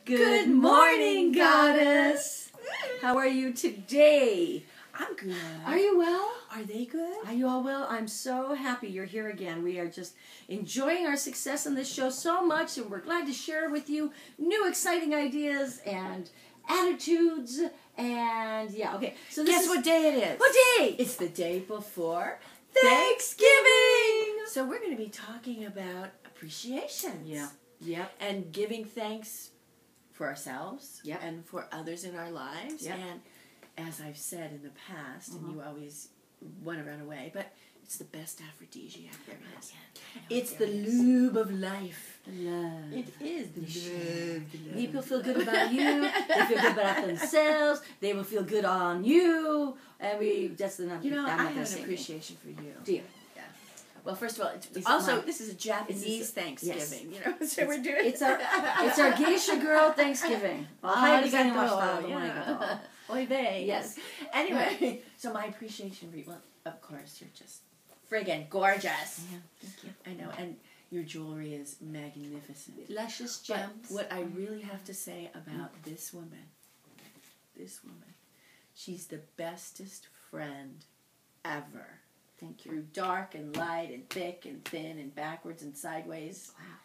Good morning, Goddess. How are you today? I'm good. Are you well? Are they good? Are you all well? I'm so happy you're here again. We are just enjoying our success on this show so much, and we're glad to share with you new exciting ideas and attitudes. And yeah, okay. So Guess what day it is? What day? It's the day before Thanksgiving. So we're going to be talking about appreciation. Yeah. Yep. And giving thanks for ourselves. Yep. And for others in our lives. Yep. And as I've said in the past, and you always want to run away, but it's the best aphrodisiac there is. It's the lube of life. Love. It is the lube. People feel good about you. They feel good about themselves. They will feel good on you. And that's the number. You know, I have an appreciation for you. Do you? Yeah. Well, first of all, It's also mine. this is a Japanese Thanksgiving. You know, so we're doing. It's our geisha girl Thanksgiving. Oy vey. Yes. Anyway, so my appreciation for you. Well, of course, you're just friggin' gorgeous. Yeah, thank you. I know, and your jewelry is magnificent. Luscious But gems. what I really have to say about this woman, she's the bestest friend ever. Thank you. Through dark and light and thick and thin and backwards and sideways. Wow.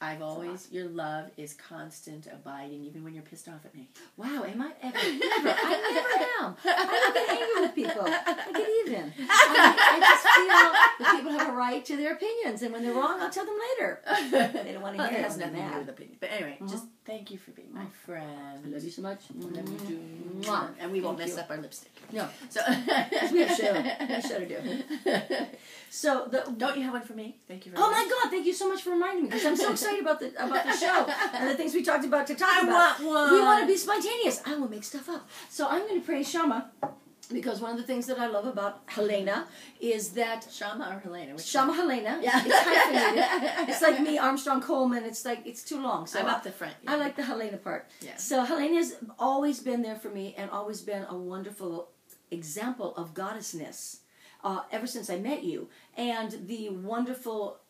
I've always, your love is constant, abiding, even when you're pissed off at me. Wow, am I ever? Never. I never am. I don't get angry with people. I get even. I just feel that people have a right to their opinions, and when they're wrong, I'll tell them later. They don't want to hear It has it. nothing to do Mad. with opinion. But anyway, just thank you for being my friend. I love you so much. Love you too. Mwah. And we won't Thank mess you. up our lipstick. No. So We have a show. We have a show to do. So don't you have one for me? Thank you very Oh much. my God! Thank you so much for reminding me, because I'm so excited about the show and the things we talked about to talk I about. want one. We want to be spontaneous. I will make stuff up. So I'm going to praise Shama, because one of the things that I love about Helena is that Shama or Helena? Which Shama one? Helena. Yeah. It's hyphenated. It's like me, Armstrong Coleman. It's like it's too long. So I'm up the front. I like the Helena part. Yeah. So Helena's always been there for me and always been a wonderful example of goddessness ever since I met you. And the wonderful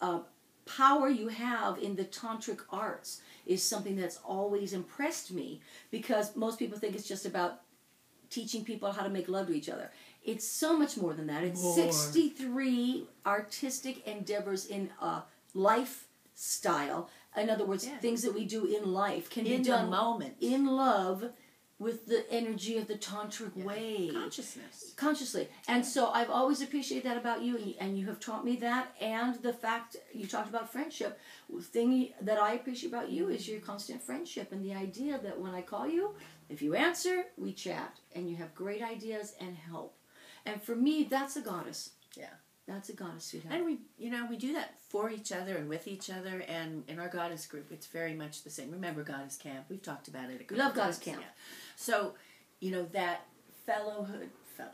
power you have in the tantric arts is something that's always impressed me, because most people think it's just about teaching people how to make love to each other. It's so much more than that. It's 63 artistic endeavors in a lifestyle. In other words, things that we do in life can be done moment. in love with the energy of the tantric way. Consciously. And so I've always appreciated that about you, and you have taught me that, and the fact you talked about friendship. The thing that I appreciate about you is your constant friendship, and the idea that when I call you, if you answer, we chat, and you have great ideas and help. And for me, that's a goddess. Yeah. That's a goddess, sweetheart. And we do that for each other and with each other, and in our goddess group, it's very much the same. Remember Goddess Camp? We've talked about it. We love Goddess Camp. Yeah. So, that fellowhood,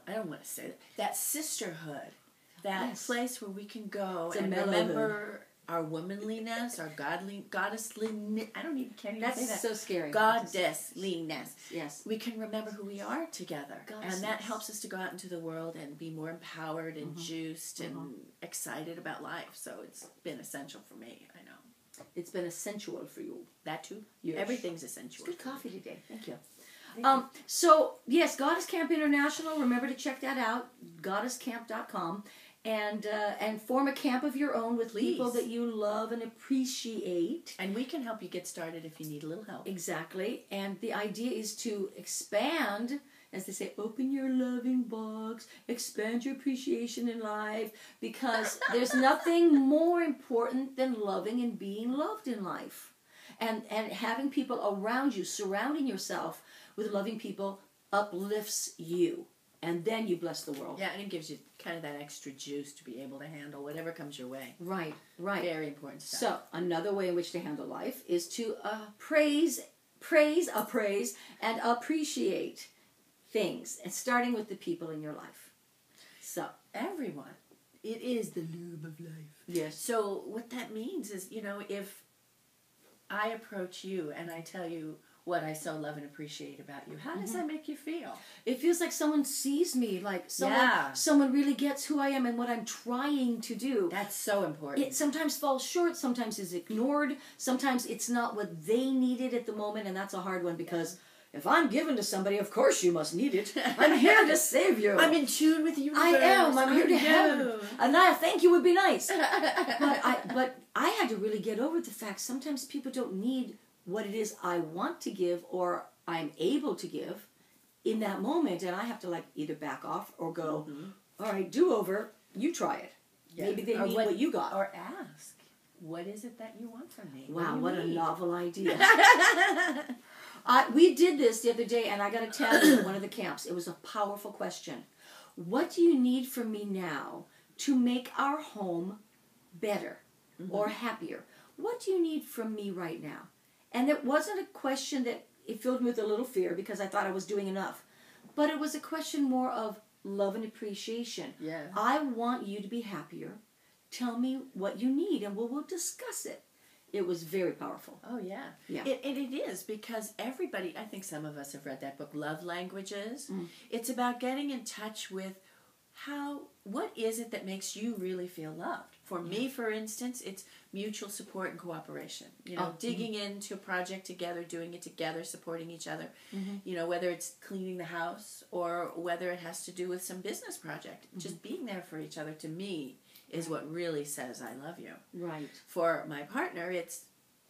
I don't want to say that sisterhood, that place where we can go and remember our womanliness, our goddessliness. Can't even say that. That's so scary. Goddessliness. Yes. We can remember who we are together. And that helps us to go out into the world and be more empowered and juiced and excited about life. So it's been essential for me, I know. It's been essential for you. That too? Yes. Everything's essential. Good coffee today. Thank you. Thank you. So, yes, Goddess Camp International. Remember to check that out, goddesscamp.com. And form a camp of your own with people that you love and appreciate. And we can help you get started if you need a little help. Exactly. And the idea is to expand, as they say, open your loving box, expand your appreciation in life, because there's nothing more important than loving and being loved in life. And having people around you, surrounding yourself with loving people, uplifts you. And then you bless the world. Yeah, and it gives you kind of that extra juice to be able to handle whatever comes your way. Right. Very important stuff. So, another way in which to handle life is to praise, and appreciate things. And starting with the people in your life. So, everyone. It is the lube of life. Yes. So, what that means is, if I approach you and I tell you, what I so love and appreciate about you. How does that make you feel? It feels like someone sees me, like someone really gets who I am and what I'm trying to do. That's so important. It sometimes falls short, sometimes is ignored, sometimes it's not what they needed at the moment, and that's a hard one because if I'm given to somebody, of course you must need it. I'm here to save you. I'm in tune with you. I am. I'm here to help. And I thank you would be nice. But I had to really get over the fact sometimes people don't need what it is I want to give or I'm able to give in that moment, and I have to like either back off or go, all right, do over, you try it. Yeah. Maybe they need what you got. Or ask, what is it that you want from me? Wow, what a novel idea. We did this the other day, and I got to tell you, at one of the camps, it was a powerful question. What do you need from me now to make our home better or happier? What do you need from me right now? And it wasn't a question that it filled me with a little fear because I thought I was doing enough. But it was a question more of love and appreciation. Yeah. I want you to be happier. Tell me what you need, and we'll discuss it. It was very powerful. Oh, yeah. Yeah. It is, because everybody, I think some of us have read that book, Love Languages. It's about getting in touch with what is it that makes you really feel loved? For me, for instance, it's mutual support and cooperation. You know, digging into a project together, doing it together, supporting each other. You know, whether it's cleaning the house or whether it has to do with some business project. Just being there for each other, to me, is what really says I love you. Right. For my partner, it's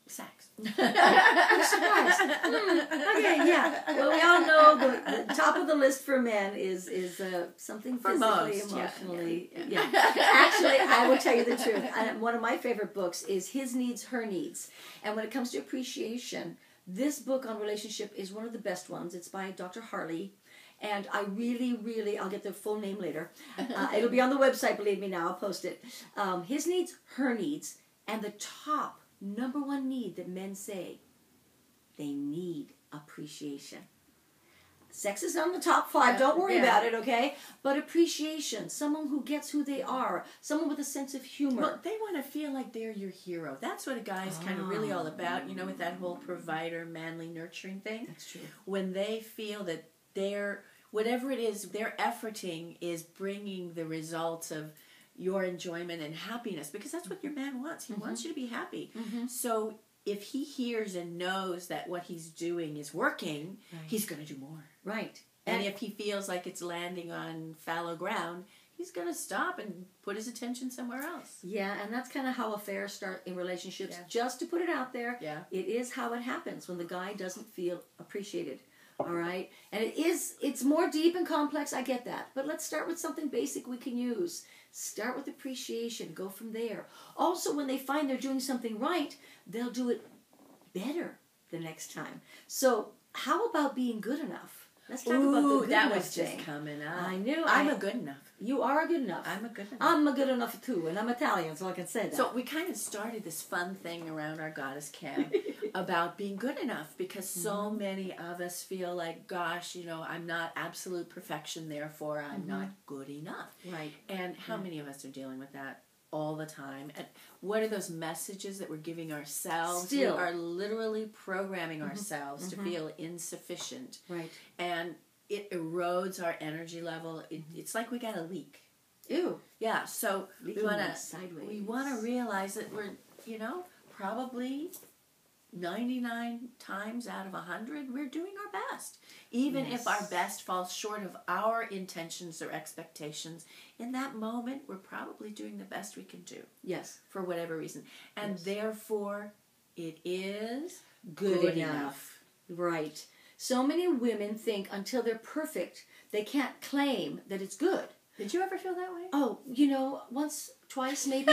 sex. I'm surprised. Okay, yeah. Well, we all know the top of the list for men is something physically, emotionally. Yeah. Actually, I will tell you the truth. One of my favorite books is His Needs, Her Needs. And when it comes to appreciation, this book on relationship is one of the best ones. It's by Dr. Harley. And I really, I'll get the full name later. It'll be on the website, believe me now, I'll post it. His Needs, Her Needs. And the top number one need that men say, they need appreciation. Sex is on the top 5, don't worry about it, okay? But appreciation, someone who gets who they are, someone with a sense of humor. Well, they want to feel like they're your hero. That's what a guy is kind of really all about, you know, with that whole provider, manly, nurturing thing. That's true. When they feel that whatever it is, their efforting is bringing the results of your enjoyment and happiness, because that's what your man wants. He wants you to be happy. So if he hears and knows that what he's doing is working, he's going to do more. Right. And if he feels like it's landing on fallow ground, he's going to stop and put his attention somewhere else. Yeah, and that's kind of how affairs start in relationships. Just to put it out there, it is how it happens when the guy doesn't feel appreciated. All right? And it's more deep and complex, I get that. But let's start with something basic we can use. Start with appreciation. Go from there. Also, when they find they're doing something right, they'll do it better the next time. So, how about being good enough? Let's talk about the good that enough was just thing. coming up. I knew. I'm a good enough. You are good enough. I'm a good enough. I'm a good enough too, and I'm Italian, so I can say that. So we kind of started this fun thing around our goddess camp about being good enough, because so many of us feel like, gosh, you know, I'm not absolute perfection, therefore I'm not good enough. Right. And how many of us are dealing with that all the time? And what are those messages that we're giving ourselves? Still. We are literally programming ourselves to feel insufficient. Right. And it erodes our energy level. It's like we got a leak. Ew. Yeah, so Leaking we want to realize that we're, you know, probably 99 times out of 100, we're doing our best. Even if our best falls short of our intentions or expectations, in that moment, we're probably doing the best we can do. Yes. For whatever reason. And therefore, it is good enough. Right. So many women think until they're perfect, they can't claim that it's good. Did you ever feel that way? Oh, you know, once, twice maybe.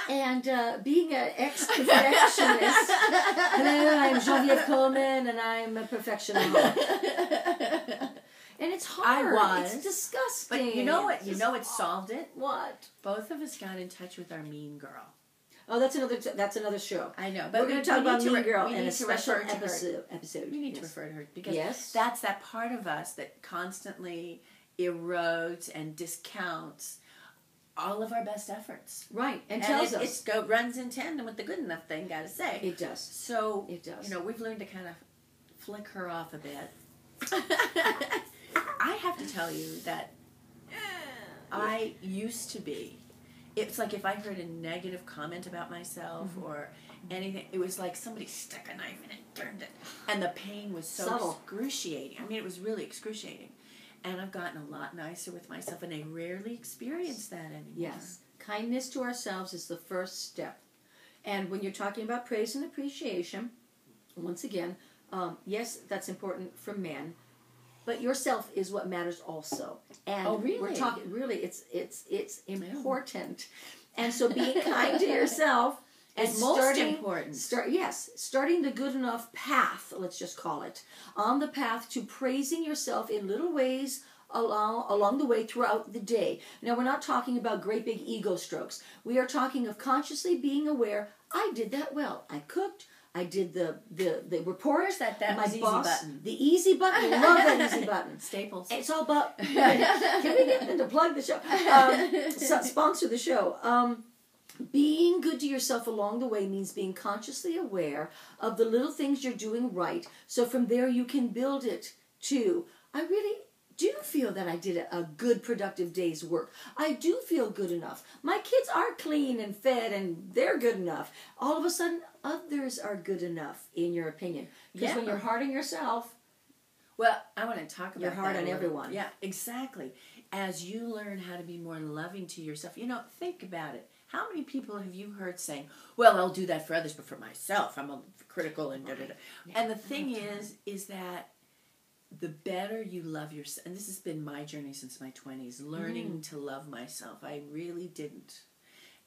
And being an ex-perfectionist, hello, I'm Genevieve Coleman, and I'm a perfectionist. And it's hard. It's disgusting. But you know what? You know what solved it? What? Both of us got in touch with our mean girl. Oh, that's another show. I know, but we're going to talk about Mean Girl in a special episode. We need to refer to her, because that's that part of us that constantly erodes and discounts all of our best efforts. Right, and tells us. It runs in tandem with the good enough thing, gotta say. It does. So, it does. You know, we've learned to kind of flick her off a bit, I have to tell you that I used to be. It's like if I heard a negative comment about myself or anything, it was like somebody stuck a knife in it, turned it, and the pain was so excruciating. I mean, it was really excruciating. And I've gotten a lot nicer with myself, and I rarely experience that anymore. Yes. Kindness to ourselves is the first step. And when you're talking about praise and appreciation, once again, yes, that's important for men, but yourself is what matters also. And we're talking, really, it's important. And so being kind to yourself is most important. Starting the good enough path, let's just call it, on the path to praising yourself in little ways along the way throughout the day. Now, we're not talking about great big ego strokes. We are talking of consciously being aware, I did that well. I cooked. I did the report. Where's that my was easy boss, button? The easy button. Love that easy button. Staples. It's all about... Can we get them to plug the show? Sponsor the show. Being good to yourself along the way means being consciously aware of the little things you're doing right. So from there you can build it to, I really do feel that I did a good, productive day's work. I do feel good enough. My kids are clean and fed and they're good enough. All of a sudden, others are good enough, in your opinion. Because when you're hard on yourself... Well, I want to talk about you're hard that on everyone. Yeah, exactly. As you learn how to be more loving to yourself, think about it. How many people have you heard saying, well, I'll do that for others, but for myself, I'm critical and da-da-da. And the thing is that the better you love yourself, and this has been my journey since my 20s, learning to love myself. I really didn't.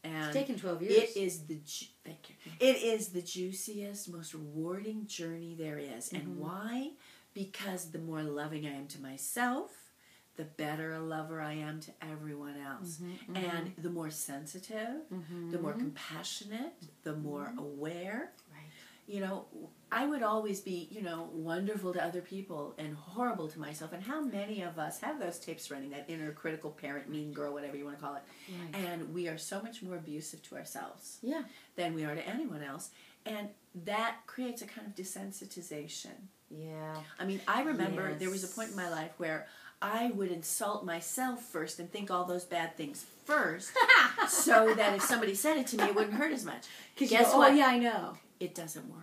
And it's taken 12 years. Thank you. It is the juiciest, most rewarding journey there is. And why? Because the more loving I am to myself, the better a lover I am to everyone else. And the more sensitive, the more compassionate, the more aware. Right. I would always be, wonderful to other people and horrible to myself. And how many of us have those tapes running, that inner critical parent, mean girl, whatever you want to call it. Right. And we are so much more abusive to ourselves than we are to anyone else. And that creates a kind of desensitization. Yeah. I mean, I remember there was a point in my life where I would insult myself first and think all those bad things first so that if somebody said it to me, it wouldn't hurt as much. Because guess what? Oh, yeah, I know. It doesn't work.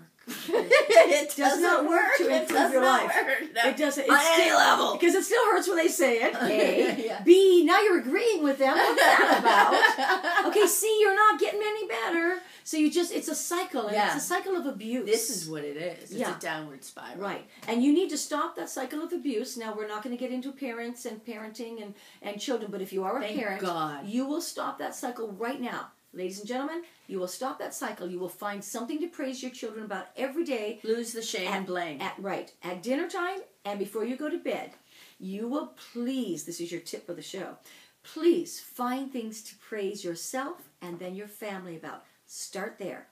It does not work to improve your life. No. It doesn't. On any level. Because it still hurts when they say it. A. B, now you're agreeing with them. What's that about? Okay, C, you're not getting any better. So it's a cycle. And it's a cycle of abuse. This is what it is. It's a downward spiral. Right. And you need to stop that cycle of abuse. Now, we're not going to get into parents and parenting and children, but if you are a parent, you will stop that cycle right now. Ladies and gentlemen, you will stop that cycle. You will find something to praise your children about every day. Lose the shame and blame. At dinner time and before you go to bed, you will please, this is your tip for the show, please find things to praise yourself and then your family about. Start there.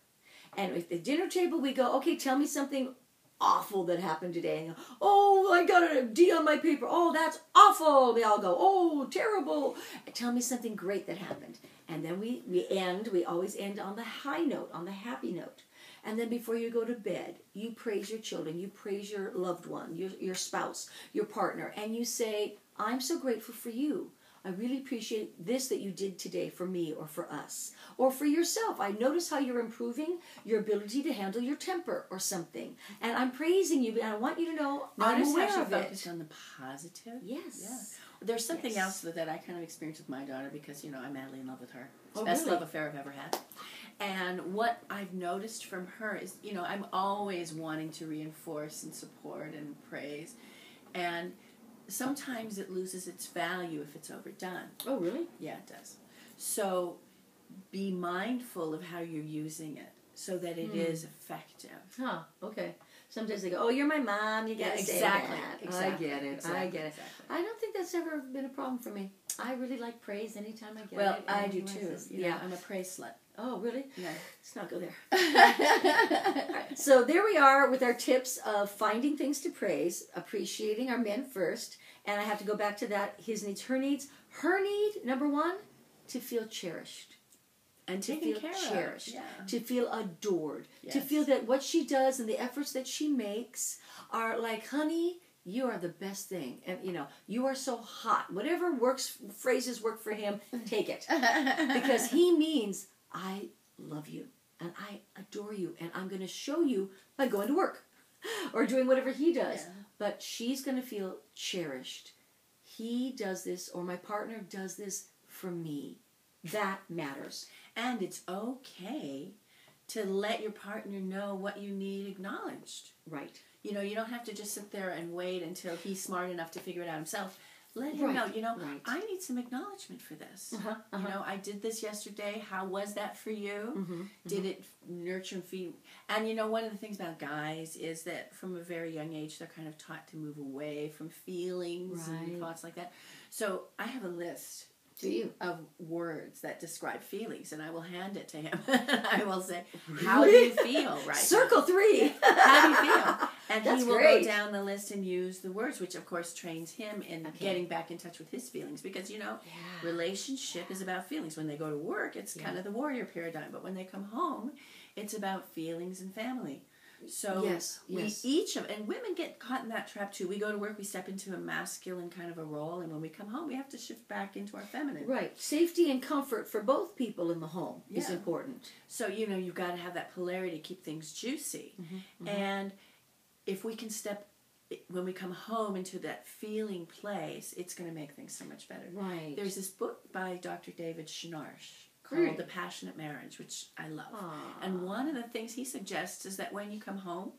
And at the dinner table we go, okay, tell me something awful that happened today. And oh, I got a D on my paper. Oh, that's awful. They all go, oh, terrible. Tell me something great that happened. And then we always end on the high note, on the happy note. And then before you go to bed, you praise your children, you praise your loved one, your spouse, your partner, and you say, I'm so grateful for you. I really appreciate this that you did today for me or for us. Or for yourself. I notice how you're improving your ability to handle your temper or something. And I'm praising you, and I want you to know I'm aware of it. Focused on the positive. Yes. Yeah. There's something else that I kind of experienced with my daughter because, I'm madly in love with her. It's the best love affair I've ever had. And what I've noticed from her is, I'm always wanting to reinforce and support and praise. And sometimes it loses its value if it's overdone. Oh, really? Yeah, it does. So be mindful of how you're using it so that it is effective. Huh, okay. Sometimes they go, oh, you're my mom, you gotta say that. Exactly. I get it. Exactly. I don't think that's ever been a problem for me. I really like praise anytime I get it. Well, I do too. I'm a praise slut. Oh, really? Yeah. Let's not go there. Right. So there we are with our tips of finding things to praise, appreciating our men first, and I have to go back to that, his needs, her needs. Her need, number one, to feel cherished. and to taken feel care cherished, of. to feel adored, Yes. to feel that what she does and the efforts that she makes are like, honey, you are the best thing, and you are so hot. Whatever phrases work for him, take it, because he means I love you and I adore you, and I'm going to show you by going to work or doing whatever he does. Yeah. But she's going to feel cherished. He does this, or my partner does this for me. That matters. And it's okay to let your partner know what you need acknowledged. Right. You don't have to just sit there and wait until he's smart enough to figure it out himself. Let him know, Right. I need some acknowledgement for this. Uh-huh. I did this yesterday. How was that for you? Mm-hmm. Did it nurture and feed? And one of the things about guys is that from a very young age, they're kind of taught to move away from feelings and thoughts like that. So I have a list of words that describe feelings, and I will hand it to him. I will say, how do you feel right Circle now? 3. How do you feel? And That's he will great. go down the list and use the words, which of course trains him in getting back in touch with his feelings. Because, relationship is about feelings. When they go to work, it's kind of the warrior paradigm. But when they come home, it's about feelings and family. So we each and women get caught in that trap too. We go to work, we step into a masculine kind of a role, and when we come home, we have to shift back into our feminine. Right. Safety and comfort for both people in the home is important. So, you've got to have that polarity, keep things juicy. Mm-hmm. And if we can step, when we come home, into that feeling place, it's going to make things so much better. Right. There's this book by Dr. David Schnarch called The Passionate Marriage, which I love. Aww. And one of the things he suggests is that when you come home,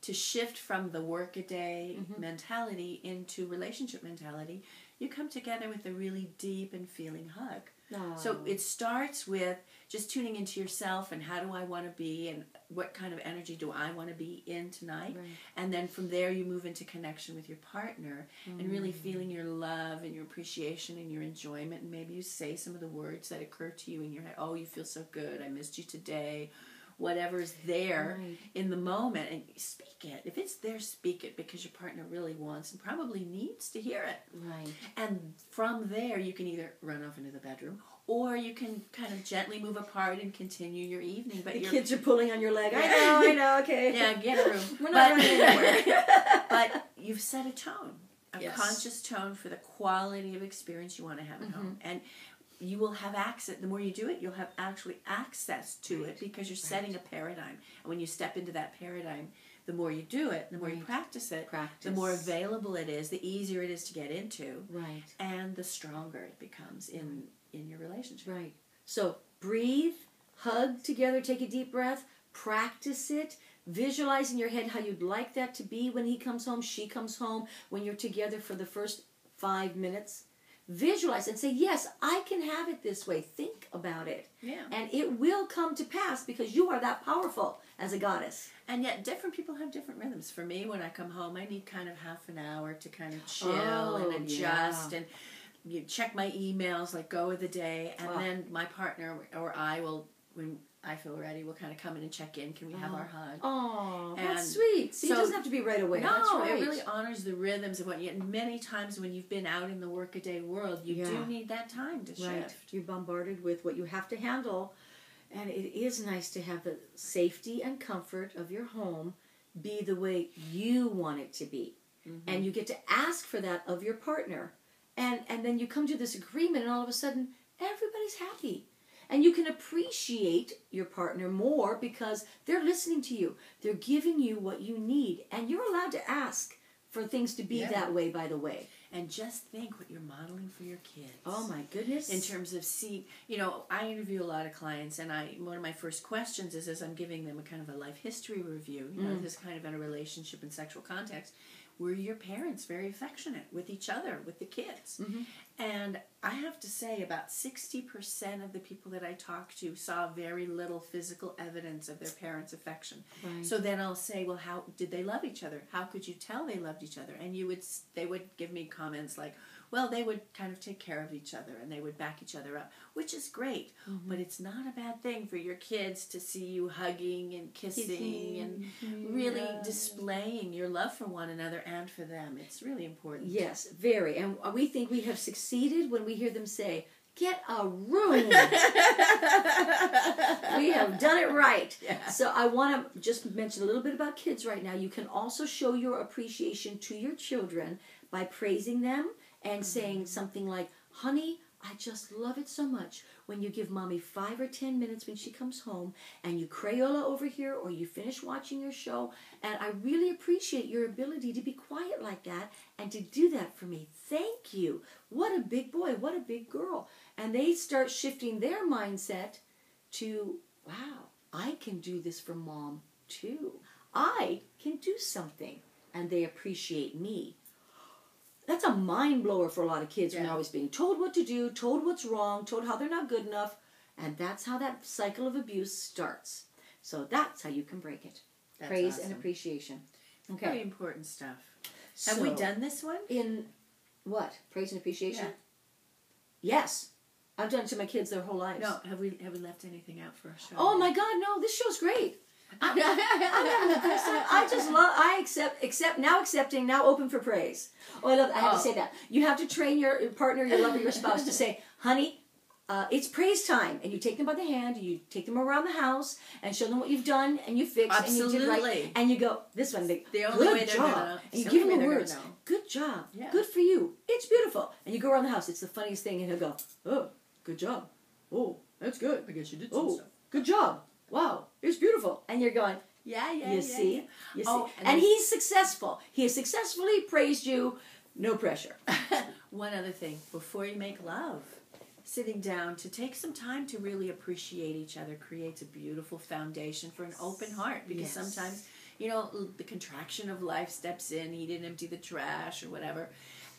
to shift from the workaday mentality into relationship mentality, you come together with a really deep and feeling hug. Aww. So it starts with just tuning into yourself and how do I want to be and what kind of energy do I want to be in tonight. Right. And then from there you move into connection with your partner and really feeling your love and your appreciation and your enjoyment. And maybe you say some of the words that occur to you in your head. Oh, you feel so good. I missed you today. Whatever's there in the moment, and speak it. If it's there, speak it, because your partner really wants and probably needs to hear it. Right. And from there, you can either run off into the bedroom, or you can kind of gently move apart and continue your evening. But The your kids are pulling on your leg. I know, okay. Yeah, get a room. We're not running anywhere. But you've set a tone, a Yes. conscious tone for the quality of experience you want to have at home. And you will have access. The more you do it, you'll have actually access to it, because you're setting a paradigm. And when you step into that paradigm, the more you do it, the more you practice it, the more available it is, the easier it is to get into, and the stronger it becomes in your relationship. Right. So breathe, hug together, take a deep breath, practice it, visualize in your head how you'd like that to be when he comes home, she comes home, when you're together for the first 5 minutes. Visualize and say, yes, I can have it this way. Think about it. Yeah. And it will come to pass, because you are that powerful as a goddess. And yet different people have different rhythms. For me, when I come home, I need kind of half an hour to kind of chill and adjust and you check my emails, like go with the day. And then my partner or I will, when I feel ready, we'll kind of come in and check in. Can we have our hug? Oh, And that's sweet. So it doesn't have to be right away. No, That's right. it really honors the rhythms of what you. And many times when you've been out in the workaday world, you do need that time to shift. You're bombarded with what you have to handle, and it is nice to have the safety and comfort of your home be the way you want it to be, and you get to ask for that of your partner, and then you come to this agreement, and all of a sudden everybody's happy. And you can appreciate your partner more because they're listening to you. They're giving you what you need. And you're allowed to ask for things to be that way, by the way. And just think what you're modeling for your kids. Oh, my goodness. In terms of, I interview a lot of clients, and one of my first questions is, as I'm giving them a kind of a life history review, this kind of in a relationship and sexual context, were your parents very affectionate with each other, with the kids? And I have to say about 60% of the people that I talked to saw very little physical evidence of their parents' affection. So then I'll say, well, how did they love each other? How could you tell they loved each other? And they would give me comments like, well, they would kind of take care of each other and they would back each other up, which is great. But it's not a bad thing for your kids to see you hugging and kissing and really displaying your love for one another and for them. It's really important. Yes, very. And we think we have succeeded when we hear them say, get a room. We have done it right. Yeah. So I want to just mention a little bit about kids right now. You can also show your appreciation to your children by praising them and saying something like, honey, I just love it so much when you give mommy 5 or 10 minutes when she comes home and you Crayola over here or you finish watching your show, and I really appreciate your ability to be quiet like that and to do that for me. Thank you. What a big boy. What a big girl. And they start shifting their mindset to, wow, I can do this for mom too. I can do something. And they appreciate me. That's a mind blower for a lot of kids when they're always being told what to do, told what's wrong, told how they're not good enough. And that's how that cycle of abuse starts. So that's how you can break it. That's Praise awesome. and appreciation. Okay. Very important stuff. So, have we done this one? In what? Praise and appreciation? Yeah. Yes. I've done it to my kids their whole lives. No, have we left anything out for our show? Oh my God, no, this show's great. Accepting, now open for praise. Oh, I have to say that. You have to train your partner, your lover, your spouse to say, honey, it's praise time. And you take them by the hand, you take them around the house, and show them what you've done, and you fixed, Absolutely. and you did right. And you go, this one, the only way good they're job. gonna know. And you It's give the them only the way they're words, gonna know. good job, Yeah. good for you, it's beautiful. And you go around the house, it's the funniest thing, and he'll go, oh, good job. Oh, that's good. I guess you did some Oh, stuff. good job. Wow, it's beautiful. And you're going, you see? You see? Oh, and he's successful. He has successfully praised you. No pressure. One other thing, before you make love, sitting down to take some time to really appreciate each other creates a beautiful foundation for an open heart, because sometimes, the contraction of life steps in, he didn't empty the trash or whatever,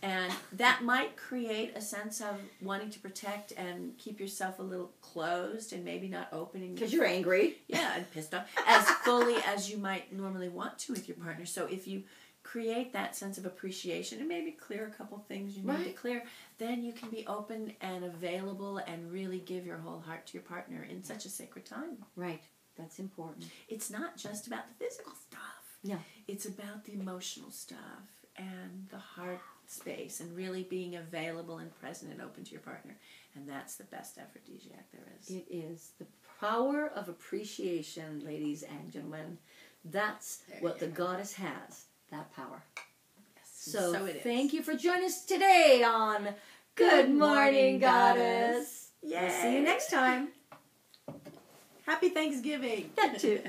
and that might create a sense of wanting to protect and keep yourself a little closed and maybe not opening. Because you're angry. Yeah, and pissed off. As fully as you might normally want to with your partner. So if you create that sense of appreciation and maybe clear a couple things you need to clear, then you can be open and available and really give your whole heart to your partner in such a sacred time. Right. That's important. It's not just about the physical stuff. No. It's about the emotional stuff and the heart space and really being available and present and open to your partner. And that's the best aphrodisiac there is. It is the power of appreciation, ladies and gentlemen. That's what the goddess has, that power. Yes. So it is. Thank you for joining us today on Good Morning, Goddess. Yay. We'll see you next time. Happy Thanksgiving. That too.